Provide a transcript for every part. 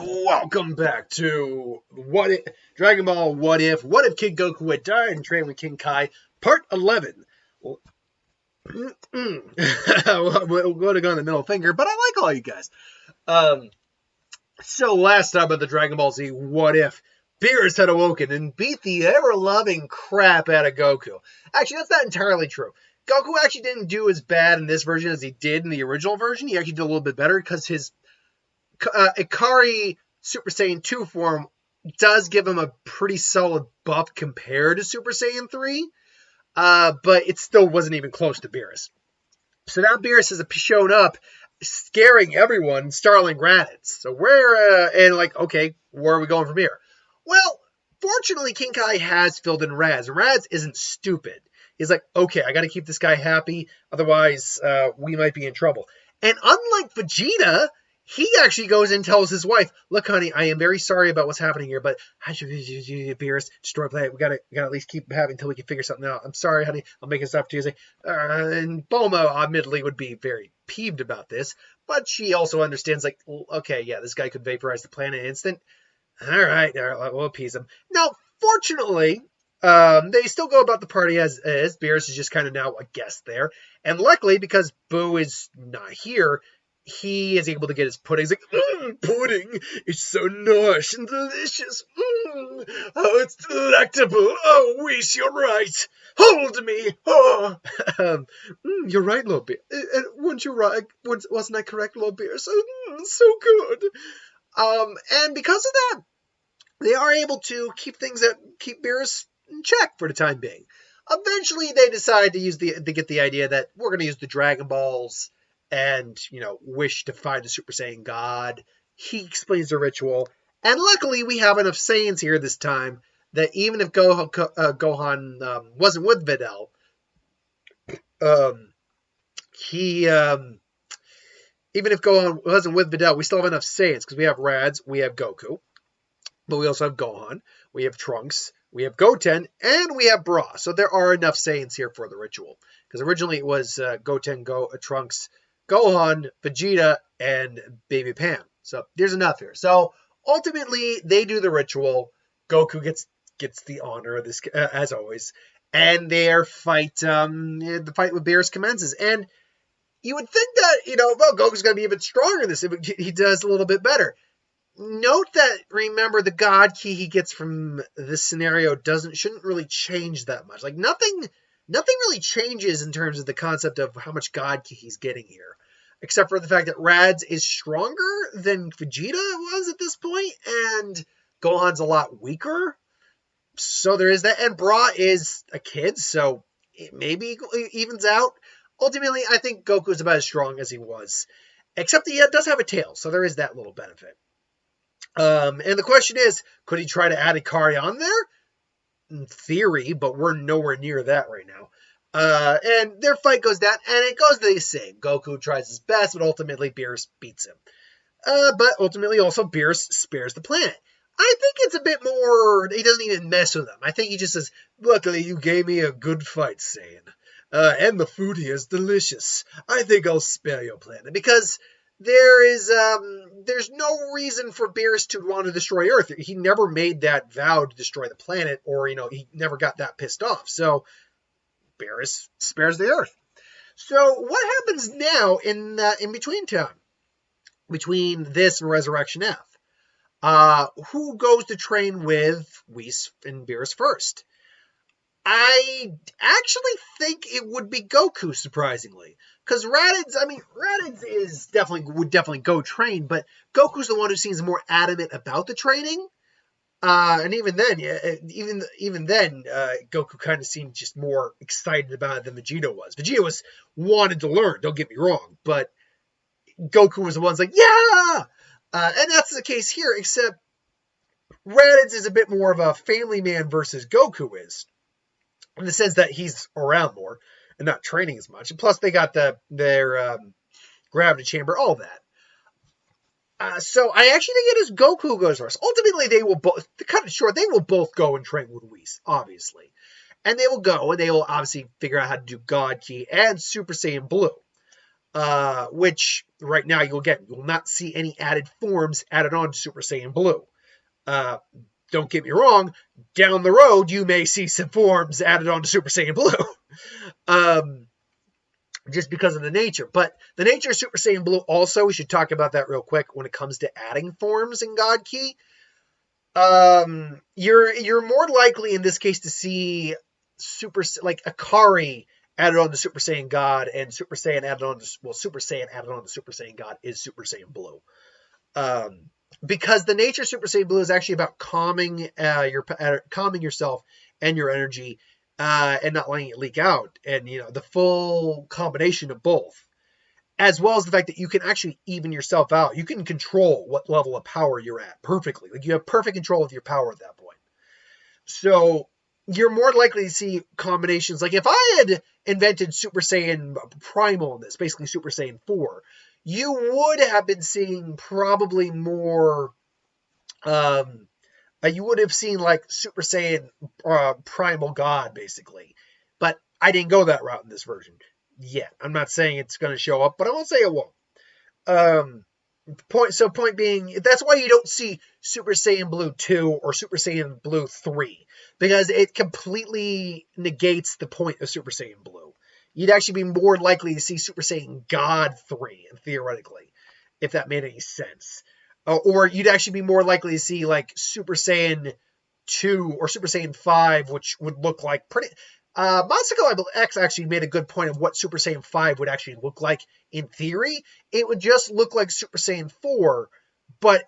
Welcome back to Dragon Ball What If Kid Goku had died and trained with King Kai, Part 11. We'll go to go in the middle finger, but I like all you guys. So last time on the Dragon Ball Z What If, Beerus had awoken and beat the ever-loving crap out of Goku. Actually, that's not entirely true. Goku actually didn't do as bad in this version as he did in the original version. He actually did a little bit better because his Ikari Super Saiyan 2 form does give him a pretty solid buff compared to Super Saiyan 3, but it still wasn't even close to Beerus. So now Beerus has shown up, scaring everyone, startling Raditz. So okay, where are we going from here? Well, fortunately, King Kai has filled in Raditz, and Raditz isn't stupid. He's like, okay, I got to keep this guy happy, otherwise we might be in trouble. And unlike Vegeta, he actually goes and tells his wife, look, honey, I am very sorry about what's happening here, but Beerus, destroy planet. We gotta at least keep having until we can figure something out. I'm sorry, honey. I'll make it up Tuesday. And Bulma, admittedly, would be very peeved about this, but she also understands, like, okay, yeah, this guy could vaporize the planet in an instant. All right, we'll appease him. Now, fortunately, they still go about the party as is. Beerus is just kind of now a guest there. And luckily, because Boo is not here, he is able to get his pudding. He's like, pudding is so nice and delicious. Oh, it's delectable. Oh, Whis, you're right. Hold me. Oh. You're right, Lord Beerus. Weren't you right? Wasn't I correct, Lord Beerus? So good. And because of that, they are able to keep Beerus in check for the time being. Eventually, they decide to get the idea that we're going to use the Dragon Balls and, wish to find a Super Saiyan God. He explains the ritual. And luckily, we have enough Saiyans here this time that even if Gohan wasn't with Videl, even if Gohan wasn't with Videl, we still have enough Saiyans because we have Raditz, we have Goku, but we also have Gohan, we have Trunks, we have Goten, and we have Bra. So there are enough Saiyans here for the ritual. Because originally it was Goten, Trunks, Gohan, Vegeta, and Baby Pan. So there's enough here. So ultimately, they do the ritual. Goku gets the honor of this, as always. And their fight, the fight with Beerus commences. And you would think that, Goku's going to be even stronger in this. He does a little bit better. Note that, remember, the God Ki he gets from this scenario shouldn't really change that much. Like, nothing really changes in terms of the concept of how much God Ki he's getting here. Except for the fact that Raditz is stronger than Vegeta was at this point, and Gohan's a lot weaker. So there is that. And Bra is a kid, so it maybe evens out. Ultimately, I think Goku is about as strong as he was. Except he does have a tail, so there is that little benefit. And the question is, could he try to add Ikari on there? In theory, but we're nowhere near that right now. And their fight goes down, and it goes the same. Goku tries his best, but ultimately Beerus beats him. But ultimately also Beerus spares the planet. I think it's a bit more, he doesn't even mess with them. I think he just says, luckily you gave me a good fight, Saiyan. And the food here is delicious. I think I'll spare your planet. Because there's no reason for Beerus to want to destroy Earth. He never made that vow to destroy the planet, or, he never got that pissed off. So Beerus spares the Earth. So what happens now in between time? Between this and Resurrection F? Who goes to train with Whis and Beerus first? I actually think it would be Goku, surprisingly. Because Raditz would definitely go train, but Goku's the one who seems more adamant about the training. And even then, Goku kind of seemed just more excited about it than Vegeta was. Vegeta wanted to learn, don't get me wrong, but Goku was the one's like, yeah! And that's the case here, except Raditz is a bit more of a family man versus Goku is. In the sense that he's around more and not training as much. And plus, they got their gravity chamber, all that. So I actually think it is Goku who goes first. Ultimately, they will both, to cut it short, they will both go and train with Whis, obviously. And they will go, and they will obviously figure out how to do God Ki and Super Saiyan Blue. Which right now, you will not see any added forms added on to Super Saiyan Blue. Don't get me wrong, down the road, you may see some forms added on to Super Saiyan Blue. Just because of the nature. But the nature of Super Saiyan Blue also, we should talk about that real quick when it comes to adding forms in God Ki. You're more likely in this case to see like Akari added on to Super Saiyan God, and Super Saiyan added on to Super Saiyan added on to Super Saiyan God is Super Saiyan Blue. Because the nature of Super Saiyan Blue is actually about calming yourself and your energy, and not letting it leak out, and the full combination of both, as well as the fact that you can actually even yourself out. You can control what level of power you're at perfectly. Like, you have perfect control of your power at that point. So you're more likely to see combinations. Like, if I had invented Super Saiyan Primal in this, basically Super Saiyan 4, you would have been seeing probably more. You would have seen like Super Saiyan Primal God, basically. But I didn't go that route in this version yet. I'm not saying it's going to show up, but I won't say it won't. Point being, that's why you don't see Super Saiyan Blue 2 or Super Saiyan Blue 3, because it completely negates the point of Super Saiyan Blue. You'd actually be more likely to see Super Saiyan God 3, theoretically, if that made any sense. Or you'd actually be more likely to see like Super Saiyan 2 or Super Saiyan 5, which would look like pretty. Monster X actually made a good point of what Super Saiyan 5 would actually look like in theory. It would just look like Super Saiyan 4, but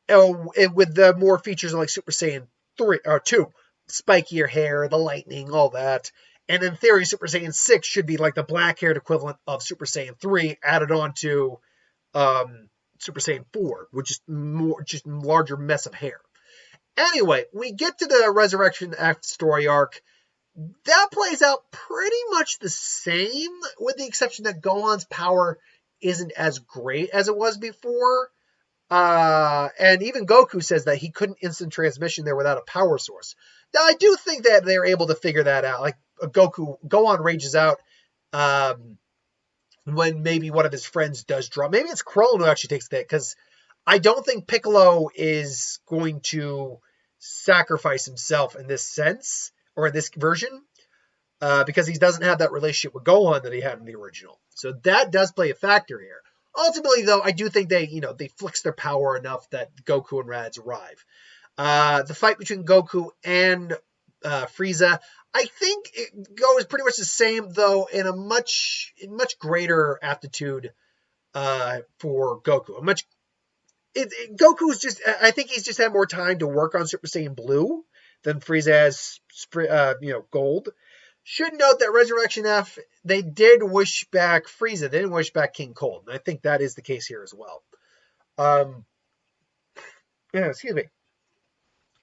with the more features of like Super Saiyan 3 or 2, spikier hair, the lightning, all that. And in theory, Super Saiyan 6 should be like the black-haired equivalent of Super Saiyan 3 added on to Super Saiyan 4, which is just larger mess of hair. Anyway, we get to the Resurrection F story arc. That plays out pretty much the same, with the exception that Gohan's power isn't as great as it was before. And even Goku says that he couldn't instant transmission there without a power source. Now, I do think that they're able to figure that out. Like, Gohan rages out when maybe one of his friends does drop. Maybe it's Krillin who actually takes the hit, because I don't think Piccolo is going to sacrifice himself in this sense, or in this version, because he doesn't have that relationship with Gohan that he had in the original. So that does play a factor here. Ultimately, though, I do think they flex their power enough that Goku and Raditz arrive. The fight between Goku and Frieza, I think it goes pretty much the same, though, in a much greater aptitude for Goku. Goku's just, I think he's just had more time to work on Super Saiyan Blue than Frieza has, Gold. Should note that Resurrection F, they did wish back Frieza. They didn't wish back King Cold. And I think that is the case here as well. Excuse me.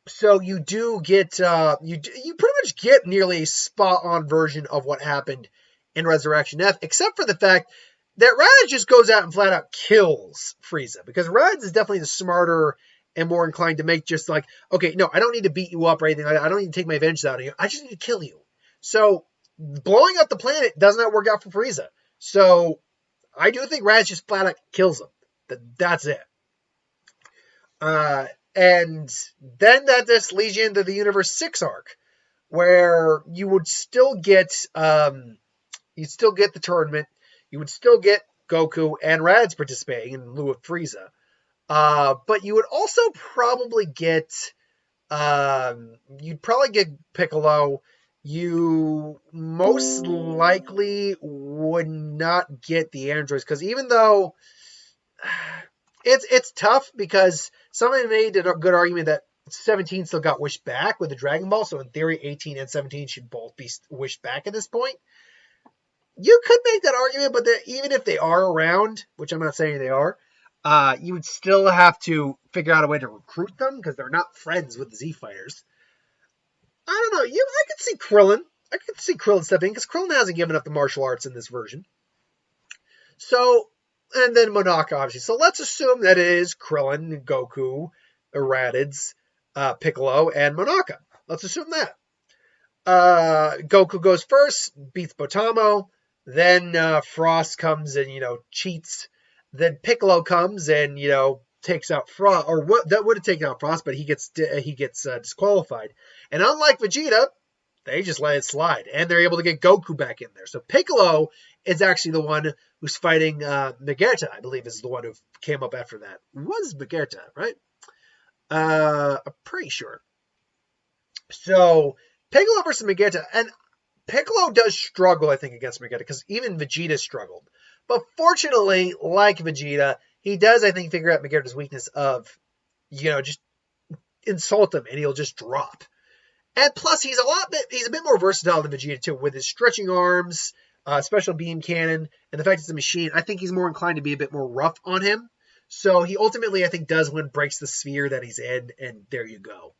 So you do get, you pretty much get nearly a spot-on version of what happened in Resurrection F, except for the fact that Raditz just goes out and flat out kills Frieza. Because Raditz is definitely the smarter and more inclined to make just like, okay, no, I don't need to beat you up or anything like that. I don't need to take my vengeance out of you. I just need to kill you. So blowing up the planet does not work out for Frieza. So I do think Raditz just flat out kills him. That's it. And then that just leads you into the Universe 6 arc, where you would still get the tournament. You would still get Goku and Raditz participating in lieu of Frieza. But you would also probably get Piccolo. You most likely would not get the androids, because even though it's tough, because somebody made a good argument that 17 still got wished back with the Dragon Ball, so in theory 18 and 17 should both be wished back at this point. You could make that argument, but even if they are around, which I'm not saying they are, you would still have to figure out a way to recruit them, because they're not friends with the Z Fighters. I don't know. I could see Krillin. I could see Krillin stepping in, because Krillin hasn't given up the martial arts in this version. So, and then Monaka, obviously. So let's assume that it is Krillin, Goku, Raditz, Piccolo, and Monaka. Let's assume that. Goku goes first, beats Botamo. Then Frost comes and, cheats. Then Piccolo comes and, takes out Frost, or what that would have taken out Frost, but he gets disqualified. And unlike Vegeta, they just let it slide, and they're able to get Goku back in there. So Piccolo is actually the one who's fighting Vegeta, I believe, is the one who came up after that. Was Vegeta, right? I'm pretty sure. So Piccolo versus Vegeta, and Piccolo does struggle, I think, against Vegeta, because even Vegeta struggled. But fortunately, like Vegeta, he does, I think, figure out Vegeta's weakness of, just insult him, and he'll just drop. And plus, he's a bit more versatile than Vegeta, too, with his stretching arms, special beam cannon, and the fact it's a machine. I think he's more inclined to be a bit more rough on him. So he ultimately, I think, does win, breaks the sphere that he's in, and there you go.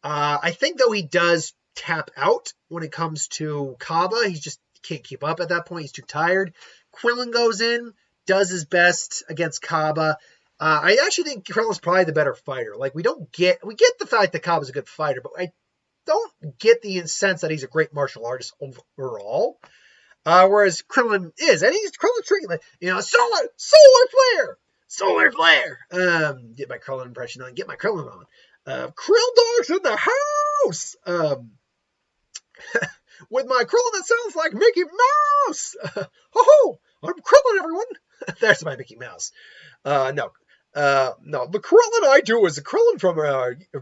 I think, though, he does tap out when it comes to Kaba. He just can't keep up at that point. He's too tired. Krillin goes in, does his best against Kaba. I actually think Krillin's probably the better fighter. Like, we get the fact that Kaba's a good fighter, but I don't get the sense that he's a great martial artist overall. Whereas Krillin is, and Krillin's treating like, solar flare. Get my Krillin impression on. Get my Krillin on. Krill Dog's in the house. With my Krillin that sounds like Mickey Mouse. Ho! I'm Krillin, everyone. There's my Mickey Mouse. No. The Krillin I do is the Krillin from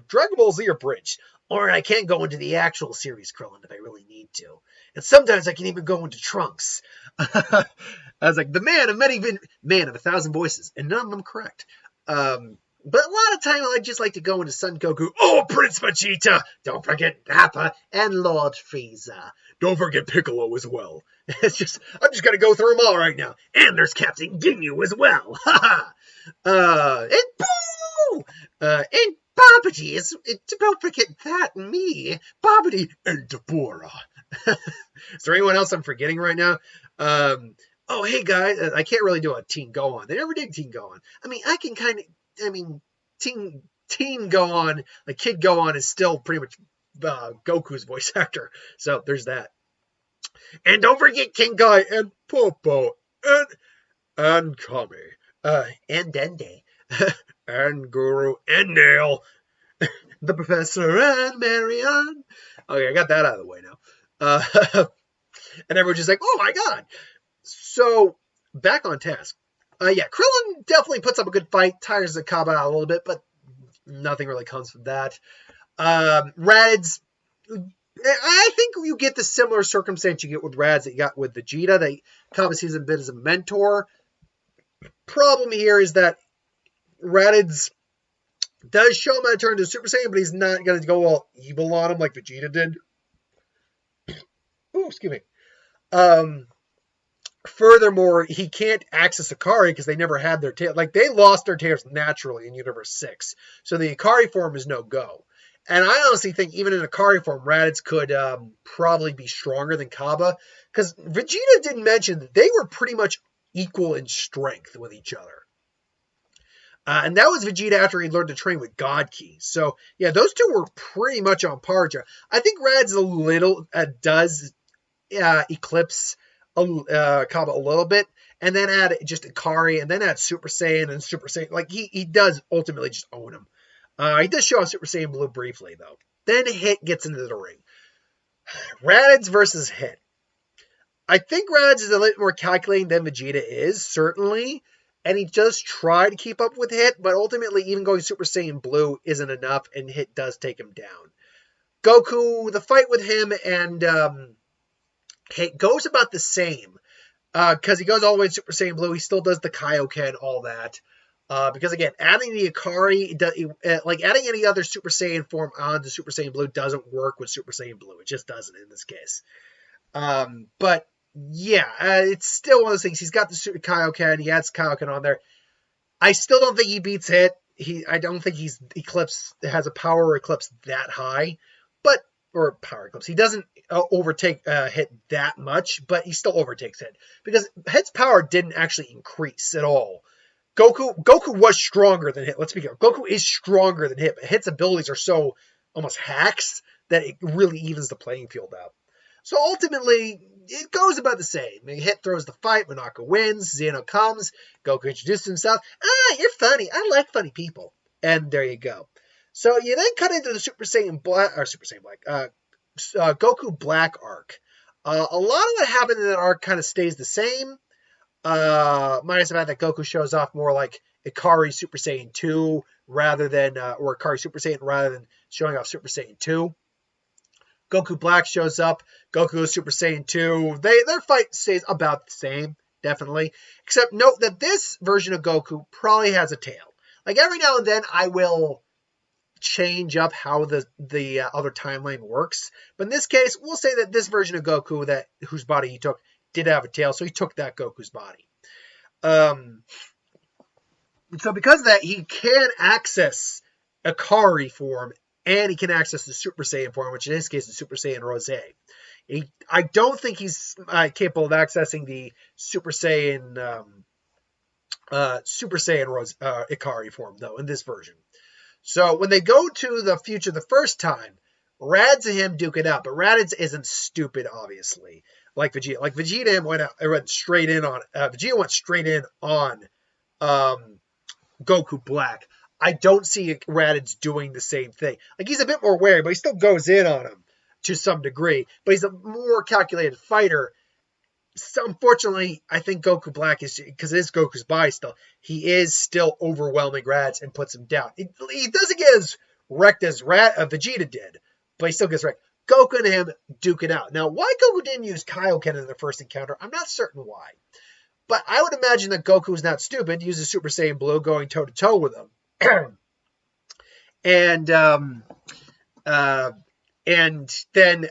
Dragon Ball Z or Bridge. Or I can go into the actual series Krillin if I really need to. And sometimes I can even go into Trunks. I was like, the man of man of 1,000 voices, and none of them correct. But a lot of time I just like to go into Son Goku. Oh, Prince Vegeta! Don't forget Nappa and Lord Frieza. Don't forget Piccolo as well. I'm just gonna go through them all right now. And there's Captain Ginyu as well. And Boo! And Babidi don't forget that, me. Babidi and Deborah. Is there anyone else I'm forgetting right now? Oh, hey, guys. I can't really do a Teen Gohan. They never did Teen Gohan. I mean, Teen Gohan, like Kid Gohan is still pretty much Goku's voice actor. So there's that. And don't forget King Kai and Popo and Kami and Dende and Guru and Nail. The Professor and Marianne. Okay, I got that out of the way now. And everyone's just like, oh my god. So, back on task. Krillin definitely puts up a good fight, tires the Kaba out a little bit, but nothing really comes from that. Raditz, I think you get the similar circumstance you get with Raditz that you got with Vegeta. That Kaba sees him a bit as a mentor. Problem here is that Raditz does show him how to turn into Super Saiyan, but he's not going to go all evil on him like Vegeta did. Ooh, excuse me. Furthermore, he can't access Ikari because they never had their tail. Like, they lost their tails naturally in Universe 6. So the Ikari form is no go. And I honestly think even in Ikari form, Raditz could probably be stronger than Kaba. Because Vegeta didn't mention that they were pretty much equal in strength with each other. And that was Vegeta after he learned to train with God Ki. So, yeah, those two were pretty much on par. I think Raditz a little does eclipse Kaba a little bit, and then add just Ikari, and then add Super Saiyan and Super Saiyan. Like, he does ultimately just own him. He does show off Super Saiyan Blue briefly, though. Then Hit gets into the ring. Raditz versus Hit. I think Raditz is a little more calculating than Vegeta is, certainly, and he does try to keep up with Hit, but ultimately even going Super Saiyan Blue isn't enough, and Hit does take him down. Goku, the fight with him and Hit goes about the same, because he goes all the way to Super Saiyan Blue. He still does the Kaioken, all that. Because again, adding the Ikari, like adding any other Super Saiyan form onto Super Saiyan Blue doesn't work with Super Saiyan Blue. It just doesn't in this case. But yeah, it's still one of those things. He's got the Super Kaioken. He adds Kaioken on there. I still don't think he beats Hit. I don't think he's has a power eclipse that high, or power eclipse. He doesn't overtake Hit that much, but he still overtakes Hit because Hit's power didn't actually increase at all. Goku was stronger than Hit. Let's be clear. Goku is stronger than Hit, but Hit's abilities are so almost hacks that it really evens the playing field out. So ultimately, it goes about the same. Hit throws the fight, Monaka wins, Xeno comes, Goku introduces himself. You're funny. I like funny people. And there you go. So you then cut into the Super Saiyan Black, Goku Black arc. A lot of what happened in that arc kind of stays the same. Minus the fact that Goku shows off more like Ikari Super Saiyan 2 rather than, or Ikari Super Saiyan rather than showing off Super Saiyan 2. Goku Black shows up. Goku Super Saiyan 2. Their fight stays about the same, definitely. Except note that this version of Goku probably has a tail. Like every now and then I will change up how the other timeline works. But in this case, we'll say that this version of Goku whose body he took did have a tail, so he took that Goku's body. So because of that, he can access Ikari form, and he can access the Super Saiyan form, which in this case is Super Saiyan Rose. I don't think he's capable of accessing the Super Saiyan Rose Ikari form, though, in this version. So when they go to the future the first time, Raditz and him duke it out, but Raditz isn't stupid, obviously, like Vegeta. Like Vegeta went straight in on Vegeta went straight in on Goku Black. I don't see Raditz doing the same thing. Like he's a bit more wary, but he still goes in on him to some degree. But he's a more calculated fighter. So unfortunately, I think Goku Black is, because it is Goku's body still, he is still overwhelming Raditz and puts him down. He doesn't get as wrecked as Vegeta did, but he still gets wrecked. Goku and him duke it out. Now, why Goku didn't use Kaioken in the first encounter, I'm not certain why. But I would imagine that Goku's not stupid, uses Super Saiyan Blue going toe-to-toe with him. And then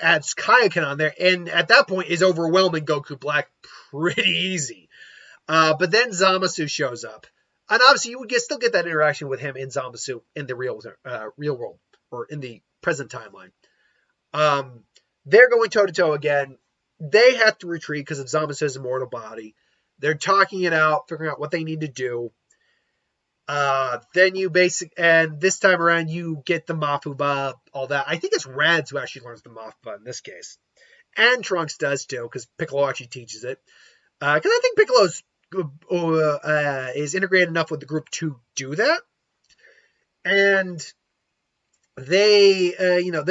adds Kaioken on there, and at that point is overwhelming Goku Black pretty easy. But then Zamasu shows up, and obviously you would still get that interaction with him in Zamasu in the real world, or in the present timeline. They're going toe-to-toe again. They have to retreat because of Zamasu's immortal body. They're talking it out, figuring out what they need to do. Then and this time around you get the Mafuba, all that. I think it's Raditz who actually learns the Mafuba in this case. And Trunks does too, because Piccolo actually teaches it. Because I think Piccolo's is integrated enough with the group to do that. And they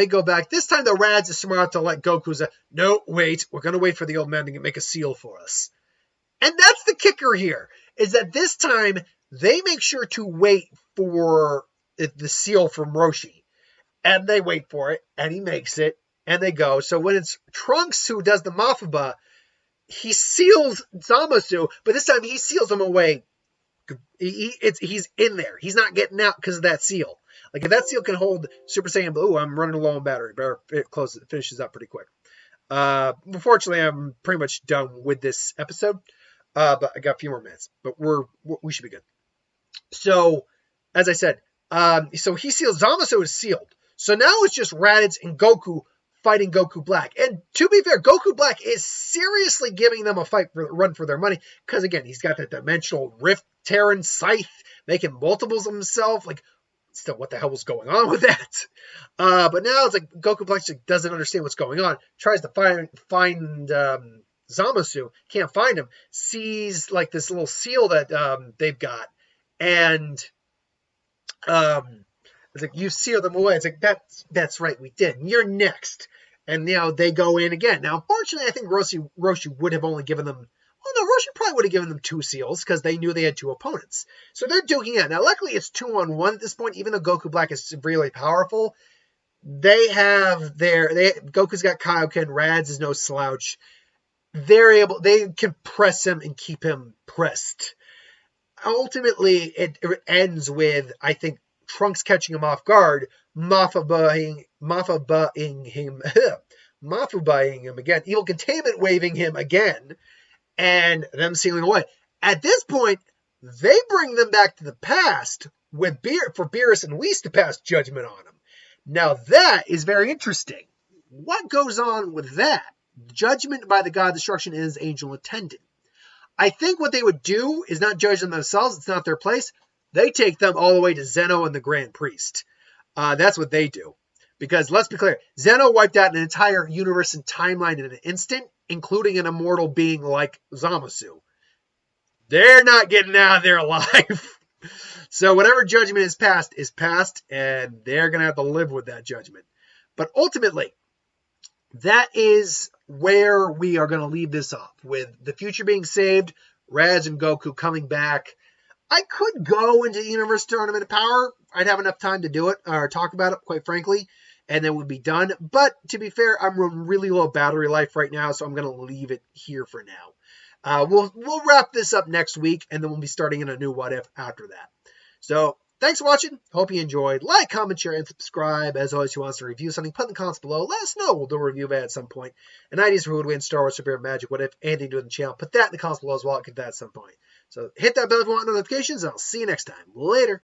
go back. This time the Raditz is smart to let Goku say, no, wait, we're going to wait for the old man to make a seal for us. And that's the kicker here, is that this time they make sure to wait for the seal from Roshi. And they wait for it, and he makes it, and they go. So when it's Trunks who does the Mafuba, he seals Zamasu, but this time he seals him away. He's in there. He's not getting out because of that seal. Like, if that seal can hold Super Saiyan Blue, I'm running low on battery. Better it finishes up pretty quick. Unfortunately, I'm pretty much done with this episode. But I got a few more minutes. But we should be good. So, as I said, so he seals. Zamasu is sealed. So now it's just Raditz and Goku fighting Goku Black. And to be fair, Goku Black is seriously giving them a run for their money. Because again, he's got that dimensional rift, Terran scythe, making multiples of himself. Like, still, what the hell was going on with that? But now it's like Goku Black just doesn't understand what's going on. Tries to find Zamasu, can't find him. Sees like this little seal that they've got, and it's like, you sealed them away. It's like, that's right, we did. And you're next. And they go in again. Now, unfortunately, I think Roshi would have only given them. Well, no, Roshi probably would have given them 2 seals because they knew they had 2 opponents. So they're duking it. Now, luckily, it's 2-on-1 at this point. Even though Goku Black is severely powerful, Goku's got Kaioken, Raditz is no slouch. They can press him and keep him pressed. Ultimately, it ends with, I think, Trunks catching him off guard, Mafubaing him again, evil containment waving him again, and them sealing away. At this point, they bring them back to the past for Beerus and Whis to pass judgment on him. Now that is very interesting. What goes on with that? Judgment by the god of destruction is angel attendant. I think what they would do is not judge them themselves. It's not their place. They take them all the way to Zeno and the Grand Priest. That's what they do. Because let's be clear, Zeno wiped out an entire universe and timeline in an instant, including an immortal being like Zamasu. They're not getting out of there alive. So whatever judgment is passed, and they're going to have to live with that judgment. But ultimately, that is where we are going to leave this off, with the future being saved, Radz and Goku coming back. I could go into the Universe Tournament of Power. I'd have enough time to do it, or talk about it, quite frankly, and then we'd be done. But to be fair, I'm really low battery life right now, so I'm going to leave it here for now. We'll wrap this up next week, and then we'll be starting in a new What If after that. So, thanks for watching. Hope you enjoyed. Like, comment, share, and subscribe. As always, if you want us to review something, put in the comments below. Let us know. We'll do a review of it at some point. And ideas for who would win Star Wars, Super Magic, What If, anything to do with the channel. Put that in the comments below as well. I'll get that at some point. So, hit that bell if you want notifications, and I'll see you next time. Later.